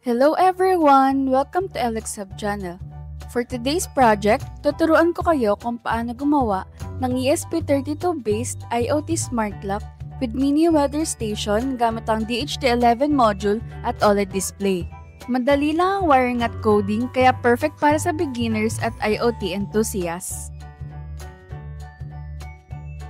Hello everyone! Welcome to Alex Hub Channel. For today's project, tuturuan ko kayo kung paano gumawa ng ESP32-based IoT smart lock with mini weather station gamit ang DHT11 module at OLED display. Madali lang ang wiring at coding kaya perfect para sa beginners at IoT enthusiasts.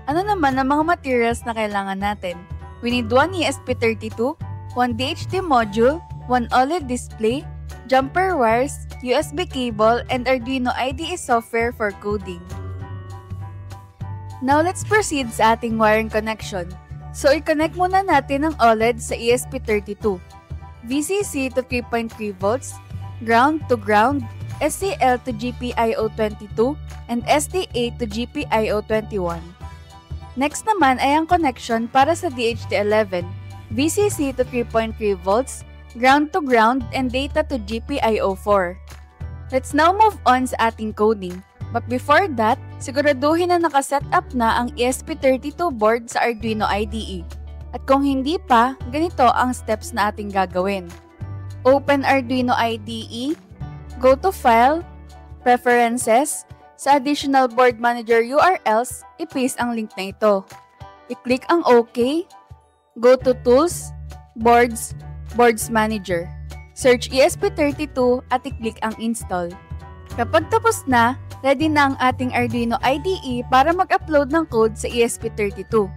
Ano naman ang mga materials na kailangan natin? We need one ESP32, one DHT module, one OLED display, jumper wires, USB cable, and Arduino IDE software for coding. Now let's proceed sa ating wiring connection. So i-connect muna natin ang OLED sa ESP32. VCC to 3.3 volts, ground to ground, SCL to GPIO22, and SDA to GPIO21. Next naman ay ang connection para sa DHT11, VCC to 3.3 volts, ground to ground, and data to GPIO4. Let's now move on sa ating coding. But before that, siguraduhin na nakaset up na ang ESP32 board sa Arduino IDE. At kung hindi pa, ganito ang steps na ating gagawin. Open Arduino IDE, go to File, Preferences, sa Additional Board Manager URLs, i-paste ang link na ito. I-click ang OK, go to Tools, Boards, Boards Manager. Search ESP32 at i-click ang Install. Kapag tapos na, ready na ang ating Arduino IDE para mag-upload ng code sa ESP32.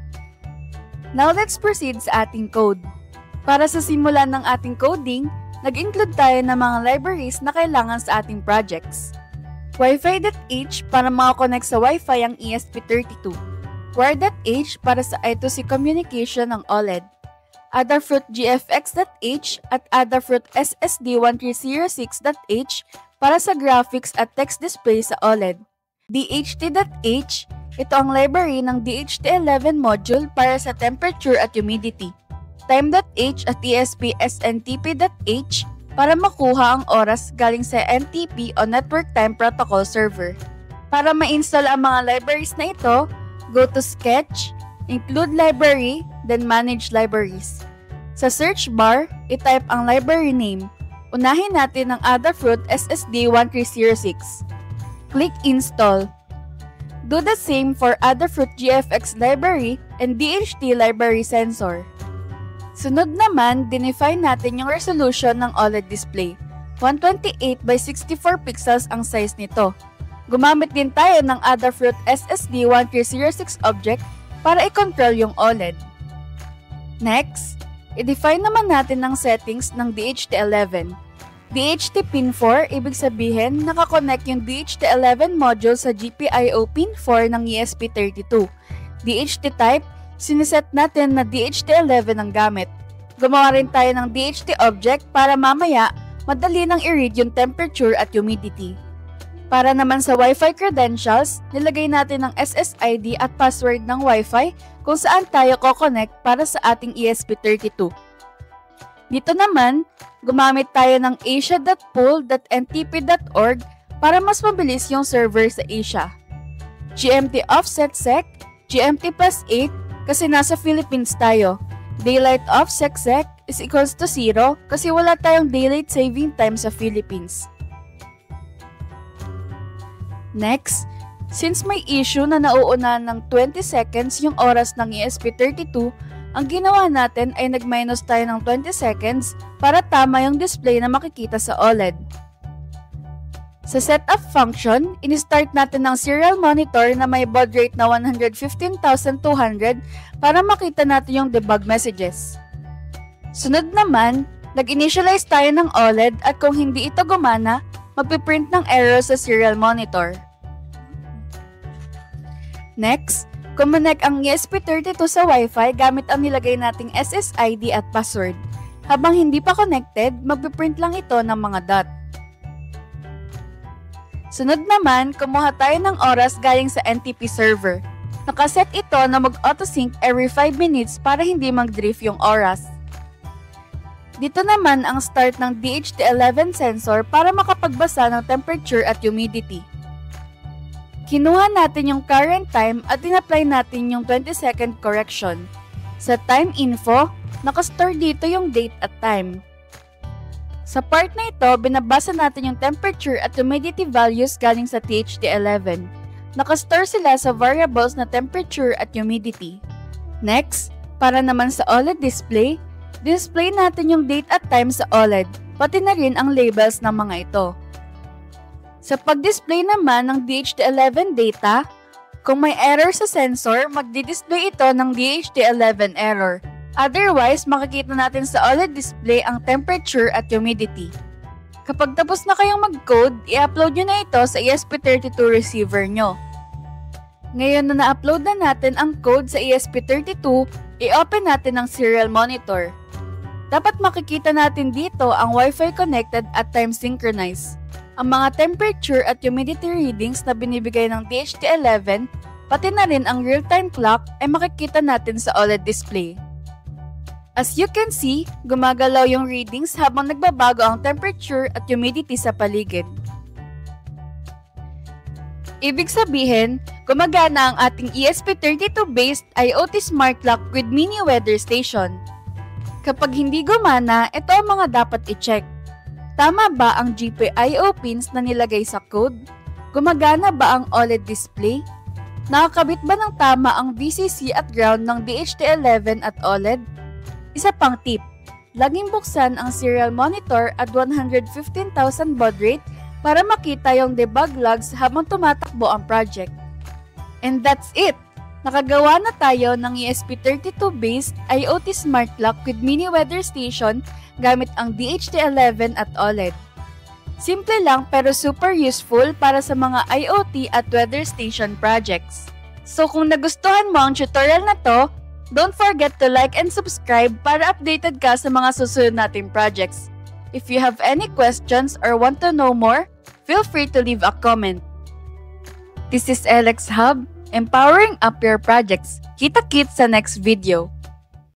Now let's proceed sa ating code. Para sa simulan ng ating coding, nag-include tayo ng mga libraries na kailangan sa ating projects. Wi-Fi.h para makakonect sa Wi-Fi ang ESP32. Wire.h para sa I2C communication ng OLED. Adafruit GFX.h at Adafruit SSD1306.h para sa graphics at text display sa OLED. DHT.h, ito ang library ng DHT11 module para sa temperature at humidity. Time.h at ESP-SNTP.h para makuha ang oras galing sa NTP o Network Time Protocol server. Para ma-install ang mga libraries na ito, go to Sketch, Include Library, then Manage Libraries. Sa search bar, i-type ang library name. Unahin natin ang Adafruit SSD1306. Click Install. Do the same for Adafruit GFX library and DHT library sensor. Sunod naman, dinefine natin yung resolution ng OLED display. 128 by 64 pixels ang size nito. Gumamit din tayo ng Adafruit SSD1306 object para i-control yung OLED. Next, i-define naman natin ang settings ng DHT11. DHT pin 4, ibig sabihin, nakakonect yung DHT11 module sa GPIO pin 4 ng ESP32. DHT type, siniset natin na DHT11 ang gamit. Gumawa rin tayo ng DHT object para mamaya madali nang i-read yung temperature at humidity. Para naman sa Wi-Fi credentials, nilagay natin ang SSID at password ng Wi-Fi kung saan tayo ko-connect para sa ating ESP32. Dito naman, gumamit tayo ng asia.pool.ntp.org para mas mabilis yung server sa Asia. GMT offset sec, GMT plus 8 kasi nasa Philippines tayo. Daylight offset sec is equals to 0 kasi wala tayong daylight saving time sa Philippines. Next, since may issue na nauuna ng 20 seconds yung oras ng ESP32, ang ginawa natin ay nag-minus tayo ng 20 seconds para tama yung display na makikita sa OLED. Sa setup function, in-start natin ng serial monitor na may baud rate na 115,200 para makita natin yung debug messages. Sunod naman, nag-initialize tayo ng OLED at kung hindi ito gumana, magpiprint ng error sa serial monitor. Next, kumonek ang ESP32 sa Wi-Fi gamit ang nilagay nating SSID at password. Habang hindi pa connected, magpiprint lang ito ng mga dot. Sunod naman, kumuha tayo ng oras galing sa NTP server. Nakaset ito na mag-autosync every 5 minutes para hindi mag-drift yung oras. Dito naman ang start ng DHT11 sensor para makapagbasa ng temperature at humidity. Kinuha natin yung current time at in-apply natin yung 20-second correction. Sa time info, nakastore dito yung date at time. Sa part na ito, binabasa natin yung temperature at humidity values galing sa THD11. Nakastore sila sa variables na temperature at humidity. Next, para naman sa OLED display, display natin yung date at time sa OLED, pati na rin ang labels ng mga ito. Sa pag-display naman ng DHD11 data, kung may error sa sensor, magdi-display ito ng DHD11 error. Otherwise, makikita natin sa OLED display ang temperature at humidity. Kapag tapos na kayong mag-code, i-upload nyo na ito sa ESP32 receiver nyo. Ngayon na na-upload na natin ang code sa ESP32, i-open natin ang serial monitor. Dapat makikita natin dito ang Wi-Fi connected at time synchronized. Ang mga temperature at humidity readings na binibigay ng DHD11, pati na rin ang real-time clock ay makikita natin sa OLED display. As you can see, gumagalaw yung readings habang nagbabago ang temperature at humidity sa paligid. Ibig sabihin, gumagana ang ating ESP32-based IoT smart clock with mini weather station. Kapag hindi gumana, ito ang mga dapat i-check. Tama ba ang GPIO pins na nilagay sa code? Gumagana ba ang OLED display? Nakakabit ba ng tama ang VCC at ground ng DHD11 at OLED? Isa pang tip, laging buksan ang serial monitor at 115,000 baud rate para makita yung debug logs habang tumatakbo ang project. And that's it! Nakagawa na tayo ng ESP32-based IoT smart clock with mini weather station gamit ang DHD11 at OLED. Simple lang pero super useful para sa mga IoT at weather station projects. So kung nagustuhan mo ang tutorial na to, don't forget to like and subscribe para updated ka sa mga susunod nating projects. If you have any questions or want to know more, feel free to leave a comment. This is Alex Hub, empowering up your projects. Kita-kits sa next video.